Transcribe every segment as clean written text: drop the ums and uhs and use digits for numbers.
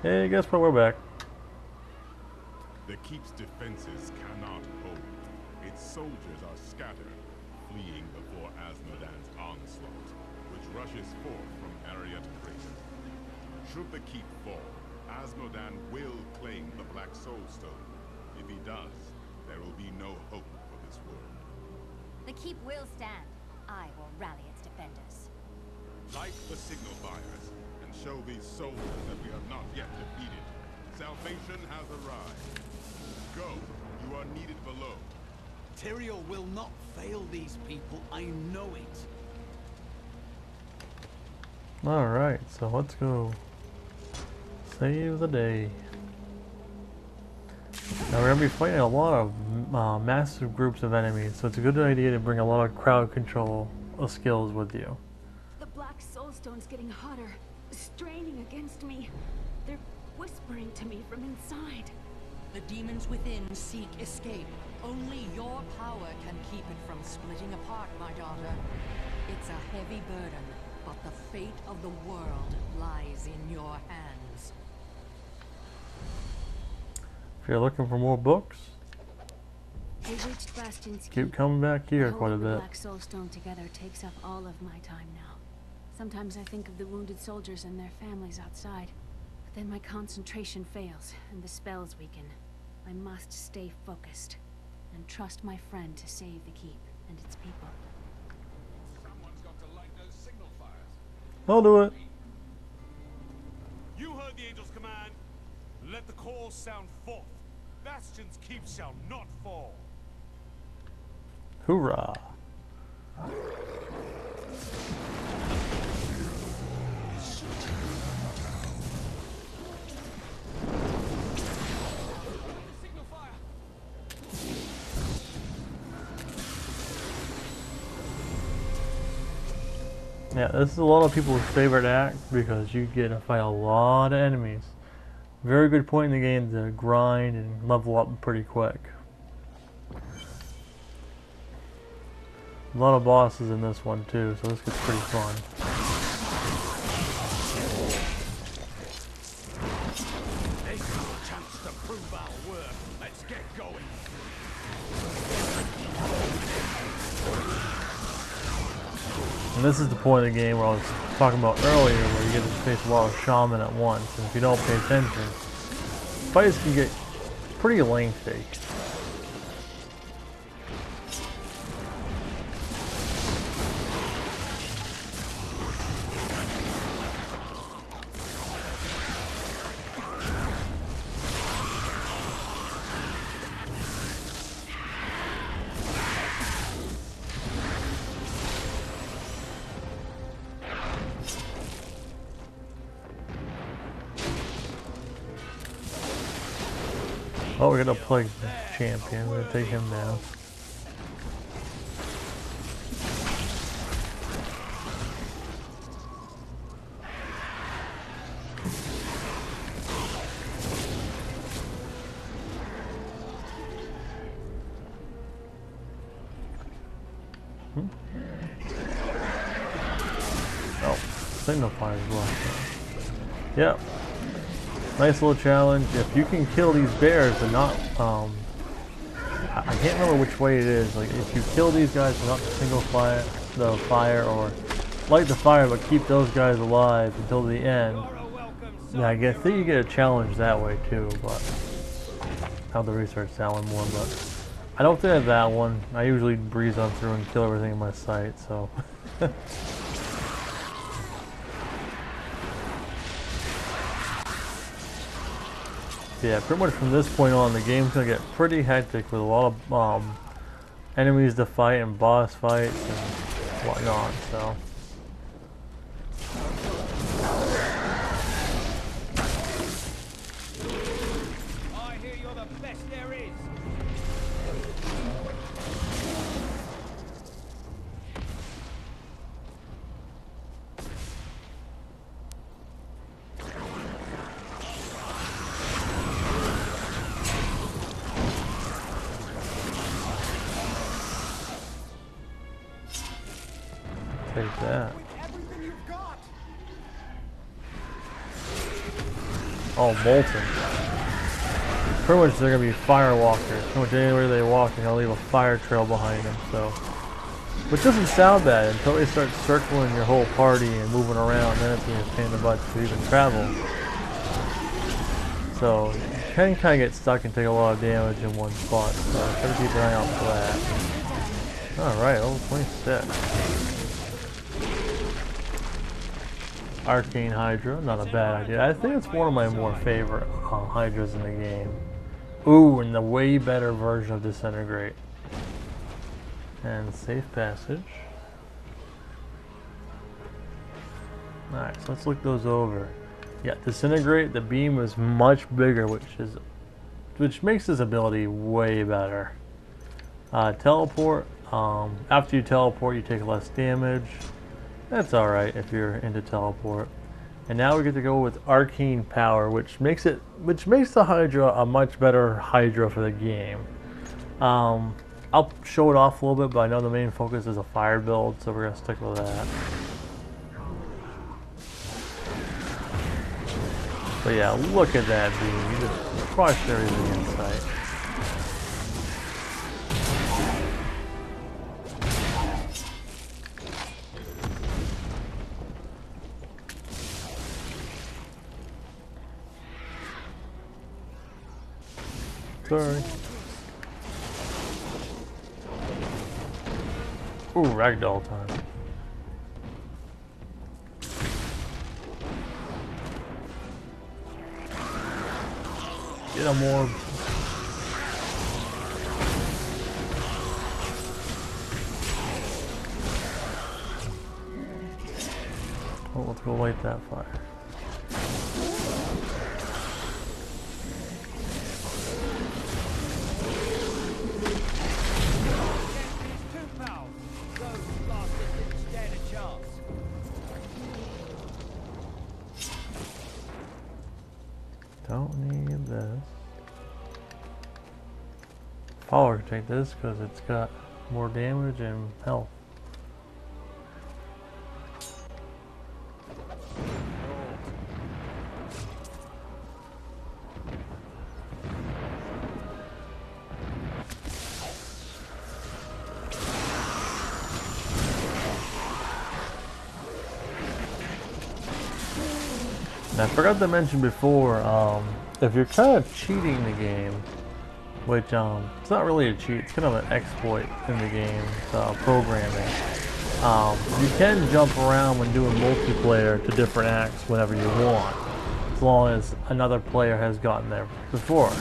Hey, guess what? We're back. The keep's defenses cannot hold. Its soldiers are scattered, fleeing before Asmodan's onslaught, which rushes forth from area to crater. Should the keep fall, Asmodan will claim the Black Soul Stone. If he does, there will be no hope for this world. The keep will stand. I will rally its defenders. Light the signal fires, and show these soldiers that we are not yet defeated. Salvation has arrived. Go, you are needed below. Tyrael will not fail these people, I know it. Alright, so let's go. Save the day. Now we're going to be fighting a lot of massive groups of enemies, so it's a good idea to bring a lot of crowd control skills with you. The Black Soulstone's getting hotter, straining against me. They're whispering to me from inside. The demons within seek escape. Only your power can keep it from splitting apart, my daughter. It's a heavy burden, but the fate of the world lies in your hands. If you're looking for more books, I reached Bastion's keep coming back here quite a Holding the bit. Black Soulstone together takes up all of my time now. Sometimes I think of the wounded soldiers and their families outside. But then my concentration fails, and the spells weaken. I must stay focused, and trust my friend to save the keep and its people. Someone's got to light those signal fires. I'll do it. You heard the angel's command. Let the call sound forth. Bastion's keep shall not fall. Hoorah. Signal fire. Yeah, this is a lot of people's favorite act because you get to fight a lot of enemies. Very good point in the game to grind and level up pretty quick. A lot of bosses in this one too, so this gets pretty fun. This is a chance to prove our worth. Let's get going. And this is the point of the game where I was talking about earlier, where you get to face a lot of shaman at once, and if you don't pay attention, fights can get pretty lengthy. Oh, we're gonna play the champion. We're gonna take him down. Oh, signal fire is left. Yep. Nice little challenge. If you can kill these bears and not, I can't remember which way it is. Like, if you kill these guys and not single fire the fire, or light the fire but keep those guys alive until the end, yeah, I think you get a challenge that way too. But I'll have to research that one more. But I don't think I have that one. I usually breeze on through and kill everything in my sight. So. Yeah, pretty much from this point on, the game's gonna get pretty hectic with a lot of enemies to fight and boss fights and whatnot. So. I hear you're the best there is. Take that. Everything you've got. all molten. Pretty much they're gonna be fire walkers. Pretty much anywhere they walk, they're gonna leave a fire trail behind them. So, which doesn't sound bad until they start circling your whole party and moving around. Then it's gonna be a pain in the butt to even travel. So you can kind of get stuck and take a lot of damage in one spot. So gotta keep an eye out for that. All right, level 26. Arcane Hydra, not a bad idea. I think it's one of my more favorite Hydras in the game. Ooh, and the way better version of Disintegrate. And safe passage. Alright, so let's look those over. Yeah, Disintegrate, the beam was much bigger, which makes this ability way better. Teleport, after you teleport you take less damage. That's alright if you're into teleport. And now we get to go with Arcane Power, which makes the Hydra a much better Hydra for the game. I'll show it off a little bit, but I know the main focus is a fire build, so we're gonna stick with that. But yeah, look at that beam. You just crushed everything in sight. Sorry. Ooh, ragdoll time. Get him, orb. Oh, let's go light that fire. Don't need this. Follower can take this because it's got more damage and health. And I forgot to mention before, if you're kind of cheating the game, which it's not really a cheat, it's kind of an exploit in the game, programming. You can jump around when doing multiplayer to different acts whenever you want, as long as another player has gotten there before.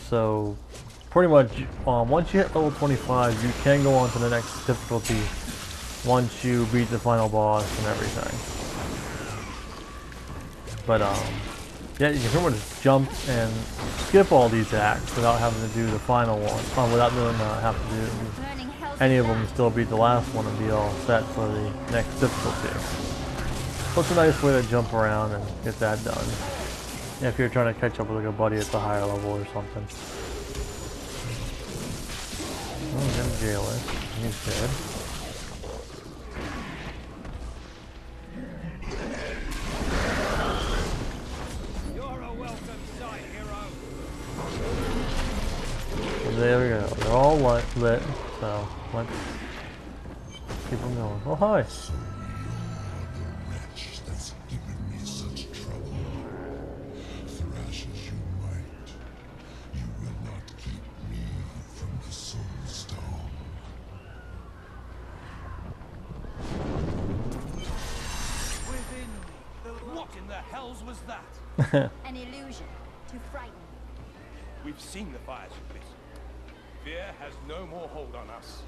So pretty much, once you hit level 25, you can go on to the next difficulty once you beat the final boss and everything. But yeah, you can pretty much jump and skip all these acts without having to do the final one, without doing have to do any of them and still beat the last one and be all set for the next difficulty. So it's a nice way to jump around and get that done. If you're trying to catch up with like a buddy at the higher level or something. Oh, there's Jailer. He's dead. There we go. They're all lit, so let's keep them going. Oh, hi. So you're the wretch that's given me such trouble. Thrash as you might, you will not keep me from the soul stone. Within me. What in the hells was that? An illusion to frighten you. We've seen the fires of this. Fear has no more hold on us.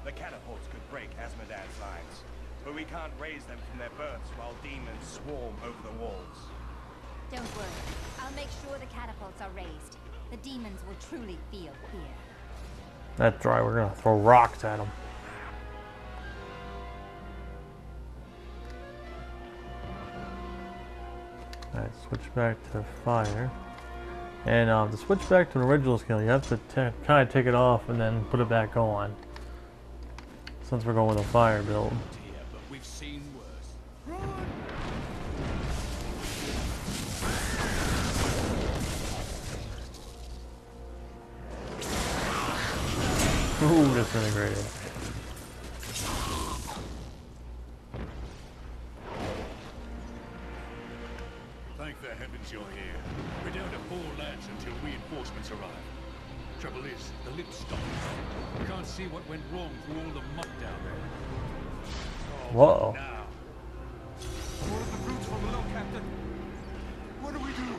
The catapults could break Asmodan's lines, but we can't raise them from their berths while demons swarm over the walls. Don't worry. I'll make sure the catapults are raised. The demons will truly feel fear. That's right, we're gonna throw rocks at them. Alright, switch back to fire. And to switch back to an original skill, you have to kind of take it off and then put it back on. Since we're going with a fire build. But we've seen worse. Ooh, disintegrated. Thank the heavens you're here. We're down to 4 lads until reinforcements arrive. Trouble is, the lift's stopped. We can't see what went wrong through all the muck down there. Oh, Whoa. what now? More of the brutes from below, Captain. What do we do?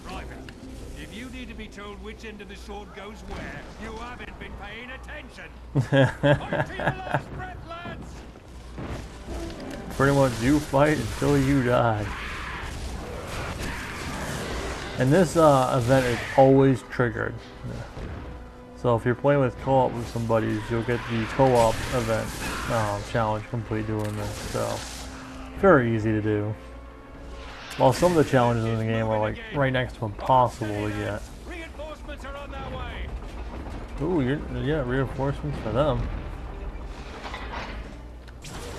Private, if you need to be told which end of the sword goes where, you haven't been paying attention. On to your last breath, lads! Pretty much you fight until you die. And this event is always triggered. So if you're playing with co-op with somebody, you'll get the co-op event challenge complete doing this. So very easy to do. While some of the challenges in the game are like right next to impossible to get. Reinforcements are on their way. Ooh, yeah, reinforcements for them.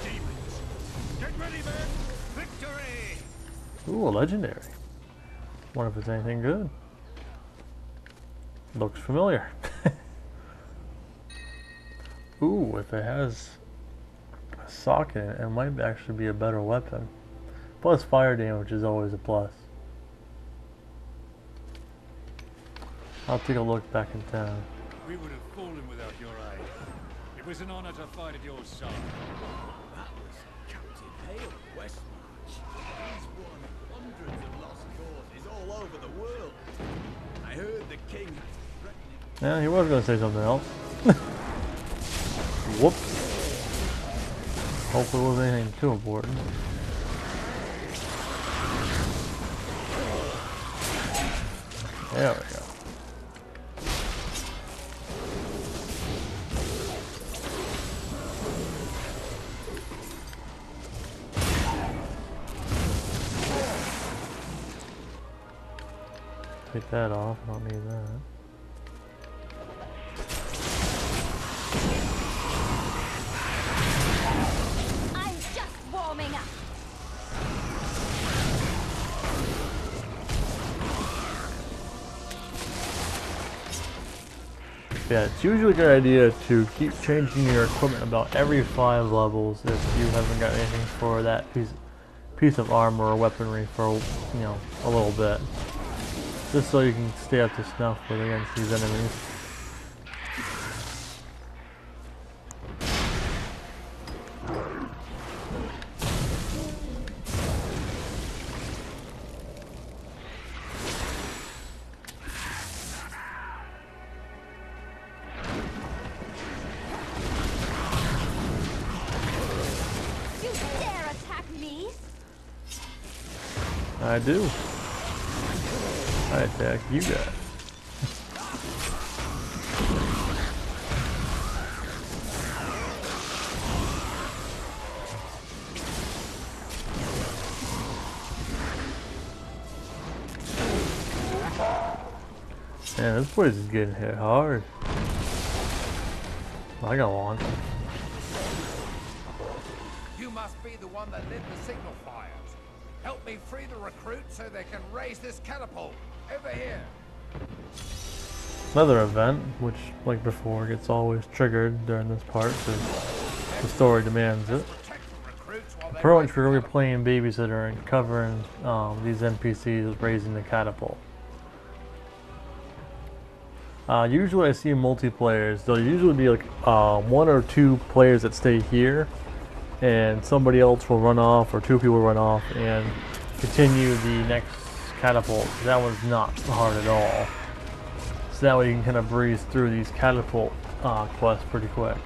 Demons. Get ready, men. Victory! Ooh, a legendary. Wonder if it's anything good. Looks familiar. Ooh, if it has a socket, it might actually be a better weapon. Plus fire damage is always a plus. I'll take a look back in town. We would have fallen without your aid. It was an honor to fight at your side. That was Captain Hale, Westmarch. He's won hundreds of lost causes all over the world. I heard the king had threatening. Yeah, he was going to say something else. Whoops. Hopefully it wasn't anything too important. There we go. Take that off, I don't need that. I'm just warming up. Yeah, it's usually a good idea to keep changing your equipment about every 5 levels if you haven't got anything for that piece of armor or weaponry for, you know, a little bit. Just so you can stay up to snuff with against these enemies. You dare attack me? I do. I attack you guys. Man, this place is getting hit hard. I got launched. You must be the one that lit the signal fires. Help me free the recruits so they can raise this catapult. Over here. Another event, which, like before, gets always triggered during this part because the story demands it. Pretty much we're going to be playing babysitter and covering these NPCs raising the catapult. Usually I see multiplayers, there'll usually be like 1 or 2 players that stay here and somebody else will run off or 2 people run off and continue the next catapult. That one's not hard at all. So that way you can kind of breeze through these catapult quests pretty quick.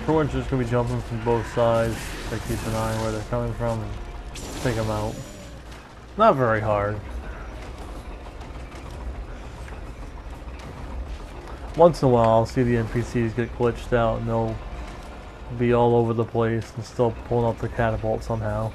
Pretty much just going to be jumping from both sides. So keep an eye on where they're coming from and take them out. Not very hard. Once in a while I'll see the NPCs get glitched out and they'll be all over the place and still pulling up the catapult somehow.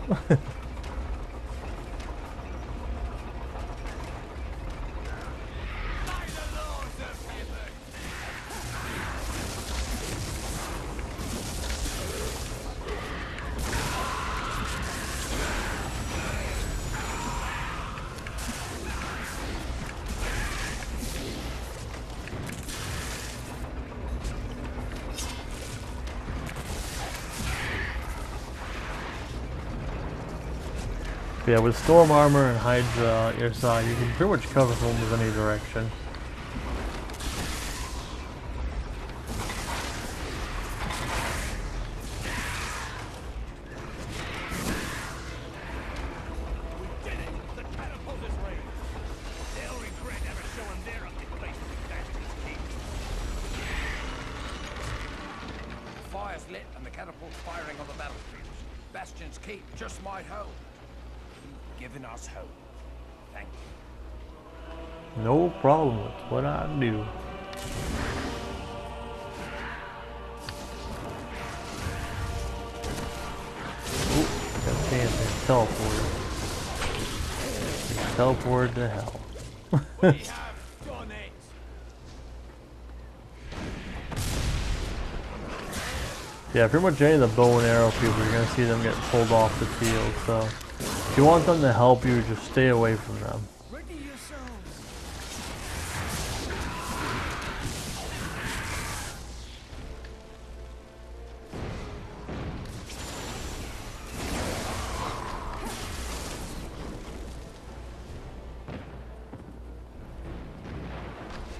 But yeah, with Storm Armor and Hydra at your side, you can pretty much cover from almost any direction. Fire's lit and the catapult's firing on the battlefield. Bastion's keep just might hold. You've given us hope. Thank you. No problem with what I do. Ooh, got a chance to teleport. Teleport to hell. We have done it. Yeah, pretty much any of the bow and arrow people, you're gonna see them get pulled off the field. So, if you want them to help you, just stay away from them. Ready yourselves.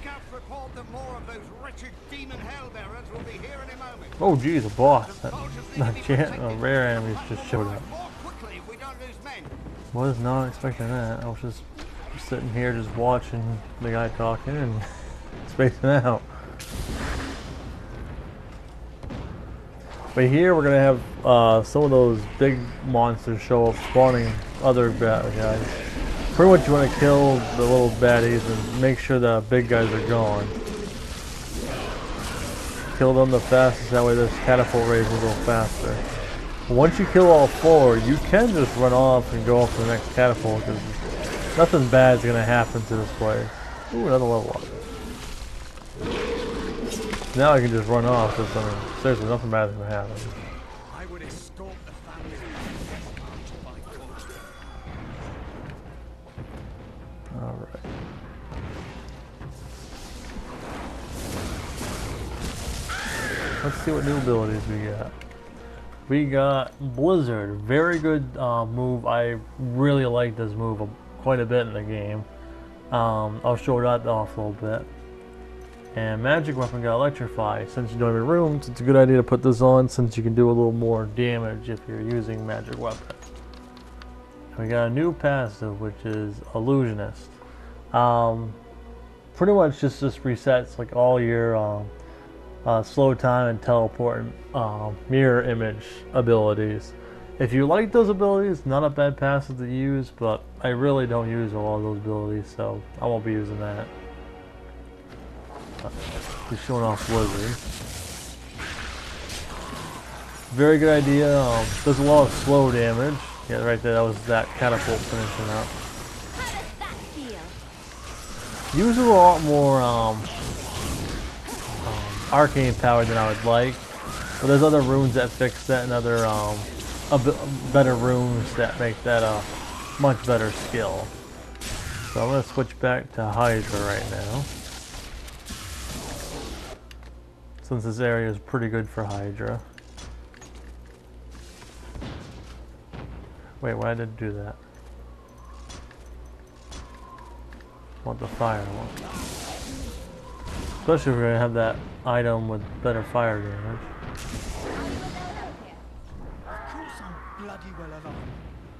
Scouts report that more of those wretched demon hellbearers will be here in a moment. Oh, geez, a boss. That rare enemies just showed up. More quickly if we don't lose men. Was not expecting that. I was just sitting here just watching the guy talking and spacing out. But here we're gonna have some of those big monsters show up spawning other bad guys. Pretty much you want to kill the little baddies and make sure the big guys are gone. Kill them the fastest, that way this catapult raise will go faster. Once you kill all four, you can just run off and go off to the next catapult because nothing bad is going to happen to this place. Ooh, another level up. Now I can just run off because, I mean, seriously, nothing bad is going to happen. I would escort the family by force. Alright. Let's see what new abilities we got. We got Blizzard. Very good move. I really like this move quite a bit in the game. I'll show that off a little bit. And Magic Weapon got Electrify. Since you don't have a room, it's a good idea to put this on since you can do a little more damage if you're using Magic Weapon. We got a new passive, which is Illusionist. Pretty much just resets like all your slow time and teleport and mirror image abilities. If you like those abilities, not a bad passive to use, but I really don't use a lot of those abilities, so I won't be using that. Just showing off Blizzard. Very good idea. Does a lot of slow damage. Yeah, right there. That was that catapult finishing up. How does that feel? Uses a lot more arcane power than I would like, but there's other runes that fix that and other better runes that make that a much better skill. So I'm going to switch back to Hydra right now, since this area is pretty good for Hydra. Wait, why did it do that? I want the fire one. Especially if we're going to have that item with better fire damage. Of course I'm bloody well alive.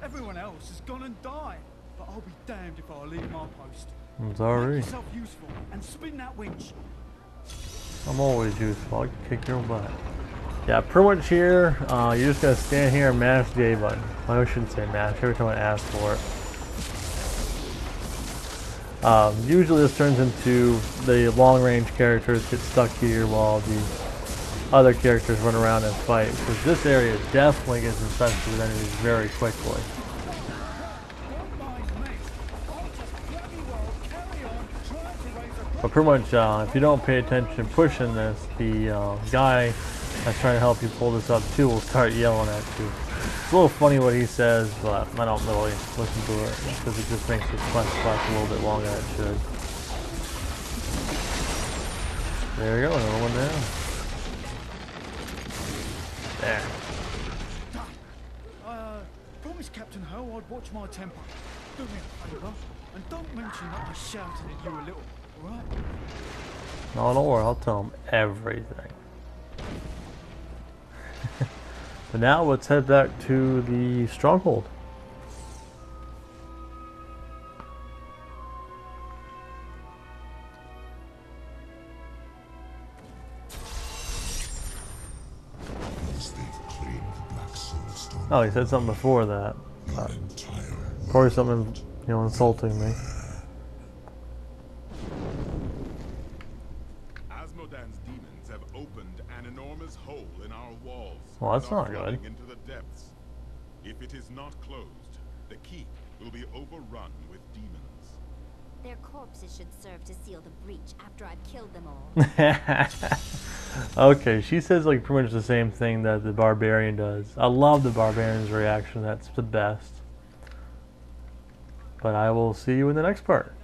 Everyone else has gone and died. But I'll be damned if I leave my post. I'm sorry. Make yourself useful and spin that winch. I'm always useful. I can kick your butt. Yeah, pretty much here, you're just going to stand here and mash the A button. Well, I shouldn't say mash, every time I ask for it. Usually this turns into the long-range characters get stuck here while the other characters run around and fight, because this area definitely gets infested with enemies very quickly. But pretty much, if you don't pay attention pushing this, the guy that's trying to help you pull this up too will start yelling at you. It's a little funny what he says, but I don't really listen to it because it just makes the quest last a little bit longer than it should. There we go, another one down. There. Promise Captain Ho, I'd watch my temper. Do me a favour, and don't mention that I shouted at you a little, alright? No, don't worry, I'll tell him everything. But now let's head back to the stronghold. Oh, he said something before that. Probably something, insulting me. Asmodan's demons have opened an enormous hole in our walls. Well, that's and are not good. flooding into the depths. If it is not closed, the keep will be overrun with demons. Their corpses should serve to seal the breach after I've killed them all. Okay, she says like pretty much the same thing that the barbarian does. I love the barbarian's reaction. That's the best. But I will see you in the next part.